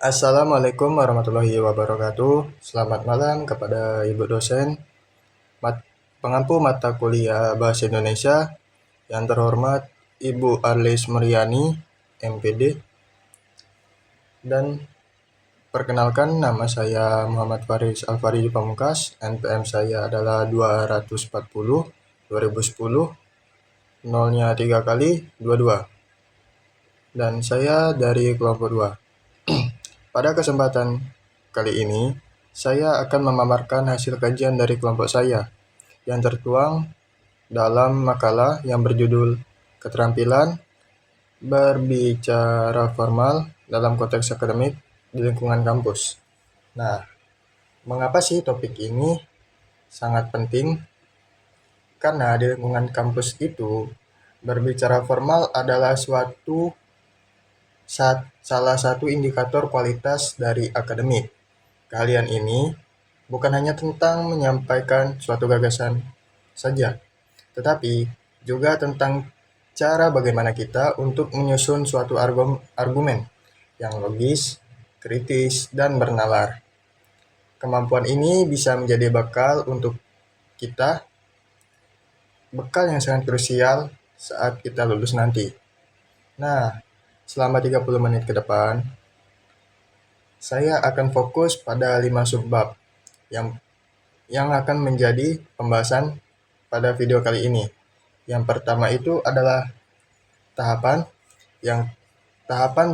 Assalamualaikum warahmatullahi wabarakatuh. Selamat malam kepada Ibu dosen, pengampu mata kuliah Bahasa Indonesia, yang terhormat Ibu Arlis Meriani, MPD. Dan perkenalkan, nama saya Muhammad Faris Alfariji Pamungkas. NPM saya adalah 240 2010, nolnya 3 kali 22. Dan saya dari kelompok 2. Pada kesempatan kali ini, saya akan memaparkan hasil kajian dari kelompok saya yang tertuang dalam makalah yang berjudul Keterampilan Berbicara Formal dalam Konteks Akademik di Lingkungan Kampus. Nah, mengapa sih topik ini sangat penting? Karena di lingkungan kampus itu, berbicara formal adalah salah satu indikator kualitas dari akademik. Keahlian ini bukan hanya tentang menyampaikan suatu gagasan saja, tetapi juga tentang cara bagaimana kita untuk menyusun suatu argumen yang logis, kritis, dan bernalar. Kemampuan ini bisa menjadi bekal yang sangat krusial saat kita lulus nanti. Nah, selama 30 menit ke depan, saya akan fokus pada 5 subbab yang akan menjadi pembahasan pada video kali ini. Yang pertama itu adalah tahapan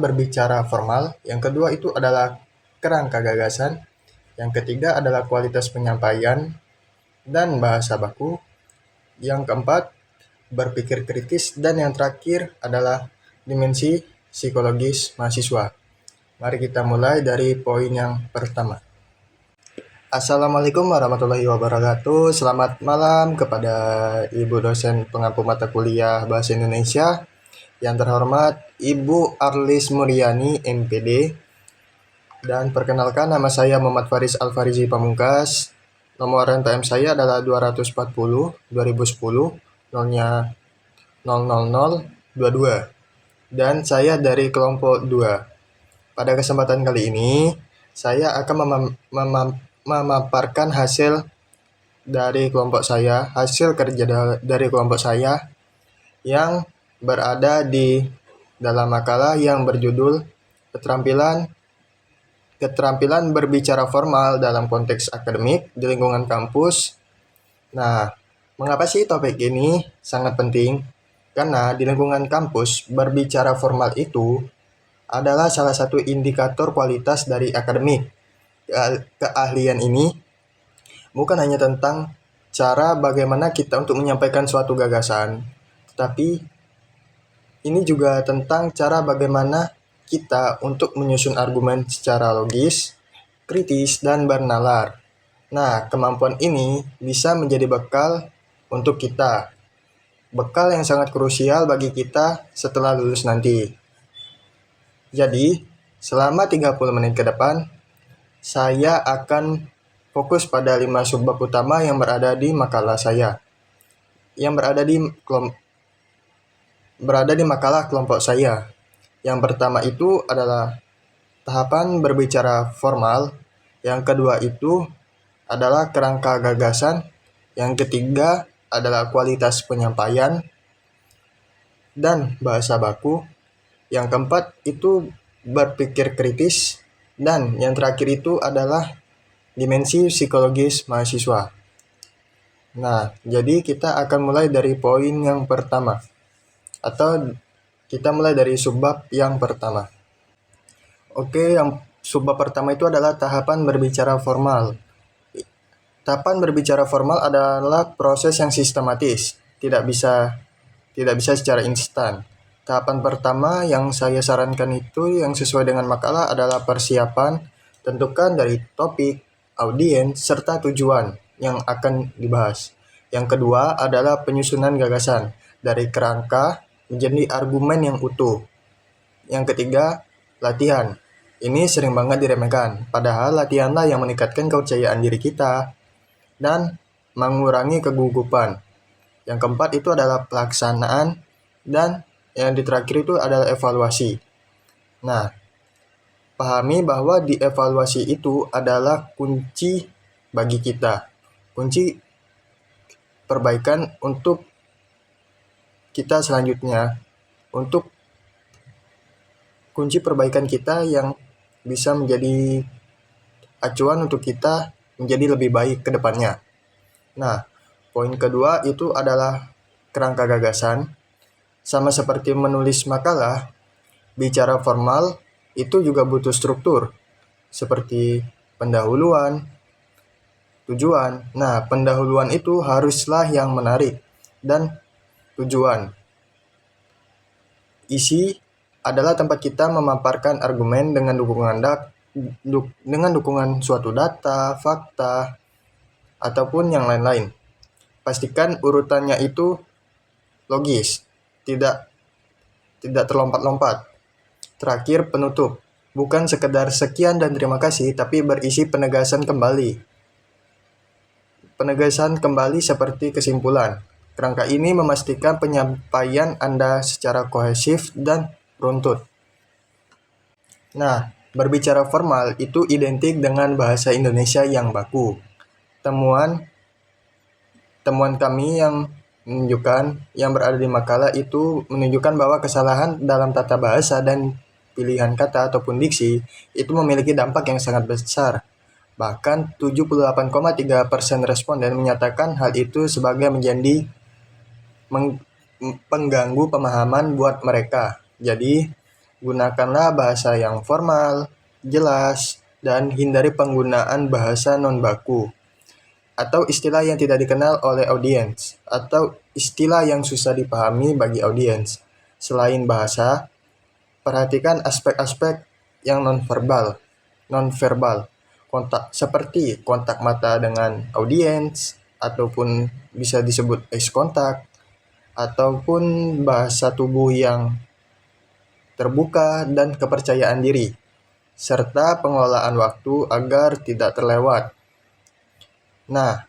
berbicara formal. Yang kedua itu adalah kerangka gagasan. Yang ketiga adalah kualitas penyampaian dan bahasa baku. Yang keempat, berpikir kritis. Dan yang terakhir adalah dimensi psikologis mahasiswa. Mari kita mulai dari poin yang pertama. Assalamualaikum warahmatullahi wabarakatuh. Selamat malam kepada Ibu dosen pengampu mata kuliah Bahasa Indonesia, yang terhormat Ibu Arlis Muriani, MPD. Dan perkenalkan, nama saya Muhammad Faris Alfariji Pamungkas. Nomor NPM saya adalah 240 2010, nolnya 00022. Dan saya dari kelompok 2. Pada kesempatan kali ini, saya akan memaparkan hasil kerja dari kelompok saya yang berada di dalam makalah yang berjudul Keterampilan Berbicara Formal dalam Konteks Akademik di Lingkungan Kampus. Nah, mengapa sih topik ini sangat penting? Karena di lingkungan kampus, berbicara formal itu adalah salah satu indikator kualitas dari akademik. Keahlian ini bukan hanya tentang cara bagaimana kita untuk menyampaikan suatu gagasan, tetapi ini juga tentang cara bagaimana kita untuk menyusun argumen secara logis, kritis, dan bernalar. Nah, kemampuan ini bisa menjadi bekal untuk kita. Bekal yang sangat krusial bagi kita setelah lulus nanti. Jadi, selama 30 menit ke depan, saya akan fokus pada 5 subbab utama yang berada di makalah saya, yang berada di makalah kelompok saya. Yang pertama itu adalah tahapan berbicara formal. Yang kedua itu adalah kerangka gagasan. Yang ketiga adalah kualitas penyampaian dan bahasa baku. Yang keempat itu berpikir kritis. Dan yang terakhir itu adalah dimensi psikologis mahasiswa. Nah, jadi kita akan mulai dari poin yang pertama, atau kita mulai dari subbab yang pertama. Oke, yang subbab pertama itu adalah tahapan berbicara formal. Tahapan berbicara formal adalah proses yang sistematis, tidak bisa secara instan. Tahapan pertama yang saya sarankan itu yang sesuai dengan makalah adalah persiapan, tentukan dari topik, audiens, serta tujuan yang akan dibahas. Yang kedua adalah penyusunan gagasan dari kerangka menjadi argumen yang utuh. Yang ketiga, latihan. Ini sering banget diremehkan, padahal latihanlah yang meningkatkan kepercayaan diri kita dan mengurangi kegugupan. Yang keempat itu adalah pelaksanaan, dan yang terakhir itu adalah evaluasi. Nah, pahami bahwa dievaluasi itu adalah kunci bagi kita, kunci perbaikan untuk kita selanjutnya, untuk kunci perbaikan kita yang bisa menjadi acuan untuk kita menjadi lebih baik ke depannya. Nah, poin kedua itu adalah kerangka gagasan. Sama seperti menulis makalah, bicara formal itu juga butuh struktur, seperti pendahuluan, tujuan. Nah, pendahuluan itu haruslah yang menarik, dan tujuan. Isi adalah tempat kita memaparkan argumen dengan dukungan suatu data, fakta, ataupun yang lain-lain. Pastikan urutannya itu logis, tidak terlompat-lompat. Terakhir, penutup. Bukan sekedar sekian dan terima kasih, tapi berisi penegasan kembali. Penegasan kembali seperti kesimpulan. Kerangka ini memastikan penyampaian Anda secara kohesif dan runtut. Nah, berbicara formal itu identik dengan bahasa Indonesia yang baku. Temuan kami yang berada di makalah itu menunjukkan bahwa kesalahan dalam tata bahasa dan pilihan kata ataupun diksi itu memiliki dampak yang sangat besar. Bahkan 78,3% responden menyatakan hal itu sebagai menjadi pengganggu pemahaman buat mereka. Jadi, gunakanlah bahasa yang formal, jelas, dan hindari penggunaan bahasa non-baku atau istilah yang tidak dikenal oleh audiens, atau istilah yang susah dipahami bagi audiens. Selain bahasa, perhatikan aspek-aspek yang nonverbal, seperti kontak mata dengan audiens, ataupun bisa disebut eye contact, ataupun bahasa tubuh yang terbuka dan kepercayaan diri, serta pengelolaan waktu agar tidak terlewat. Nah,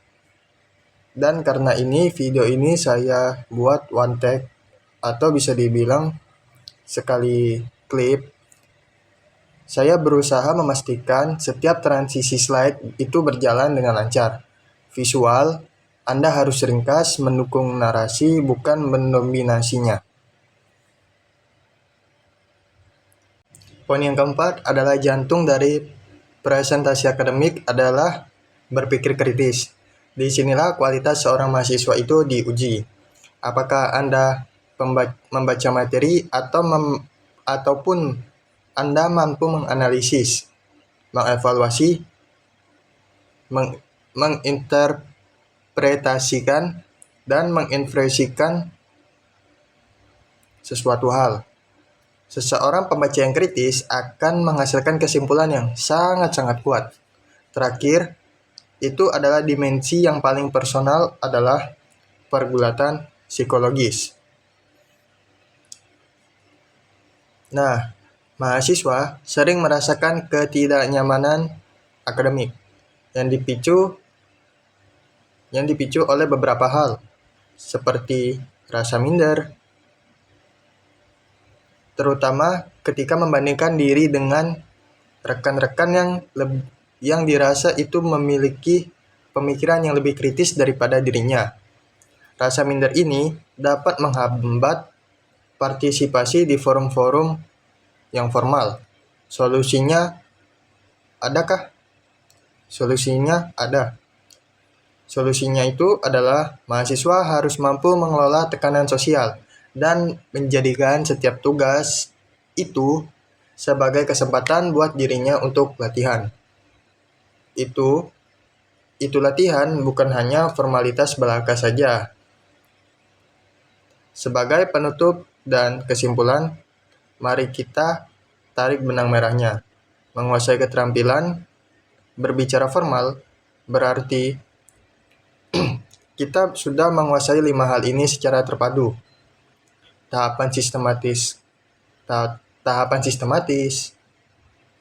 dan karena ini video ini saya buat one take atau bisa dibilang sekali klip. Saya berusaha memastikan setiap transisi slide itu berjalan dengan lancar. Visual, Anda harus ringkas, mendukung narasi, bukan mendominasinya. Poin yang keempat adalah jantung dari presentasi akademik adalah berpikir kritis. Disinilah kualitas seorang mahasiswa itu diuji. Apakah Anda membaca materi ataupun Anda mampu menganalisis, mengevaluasi, menginterpretasikan, dan menginferensikan sesuatu hal. Seseorang pembaca yang kritis akan menghasilkan kesimpulan yang sangat-sangat kuat. Terakhir, itu adalah dimensi yang paling personal adalah pergulatan psikologis. Nah, mahasiswa sering merasakan ketidaknyamanan akademik yang dipicu oleh beberapa hal, seperti rasa minder, terutama ketika membandingkan diri dengan rekan-rekan yang dirasa itu memiliki pemikiran yang lebih kritis daripada dirinya. Rasa minder ini dapat menghambat partisipasi di forum-forum yang formal. Solusinya adakah? Solusinya ada. Solusinya itu adalah mahasiswa harus mampu mengelola tekanan sosial dan menjadikan setiap tugas itu sebagai kesempatan buat dirinya untuk latihan. Itu latihan bukan hanya formalitas belaka saja. Sebagai penutup dan kesimpulan, mari kita tarik benang merahnya. Menguasai keterampilan berbicara formal berarti kita sudah menguasai 5 hal ini secara terpadu. Tahapan sistematis.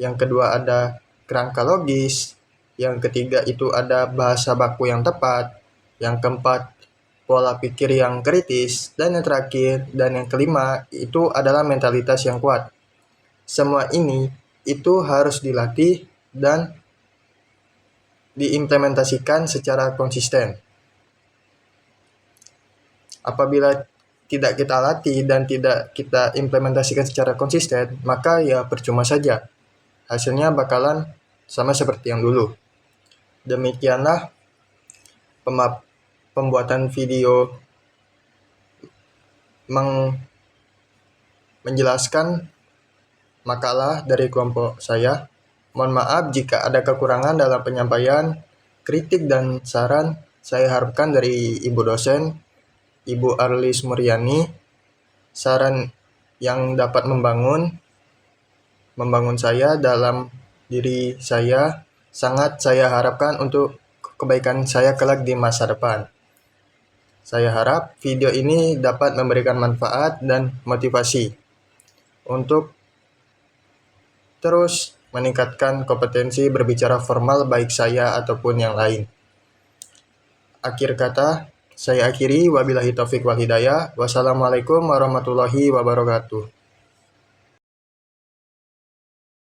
Yang kedua ada kerangka logis. Yang ketiga itu ada bahasa baku yang tepat. Yang keempat, pola pikir yang kritis. Dan yang terakhir dan yang kelima itu adalah mentalitas yang kuat. Semua ini itu harus dilatih dan diimplementasikan secara konsisten. Apabila tidak kita latih dan tidak kita implementasikan secara konsisten, maka ya percuma saja. Hasilnya bakalan sama seperti yang dulu. Demikianlah pembuatan video menjelaskan makalah dari kelompok saya. Mohon maaf jika ada kekurangan dalam penyampaian, kritik dan saran saya harapkan dari Ibu dosen, Ibu Arlis Muryani, saran yang dapat membangun saya dalam diri saya, sangat saya harapkan untuk kebaikan saya kelak di masa depan. Saya harap video ini dapat memberikan manfaat dan motivasi untuk terus meningkatkan kompetensi berbicara formal baik saya ataupun yang lain. Akhir kata, saya akhiri, wabillahi taufik wal hidayah. Wassalamualaikum warahmatullahi wabarakatuh.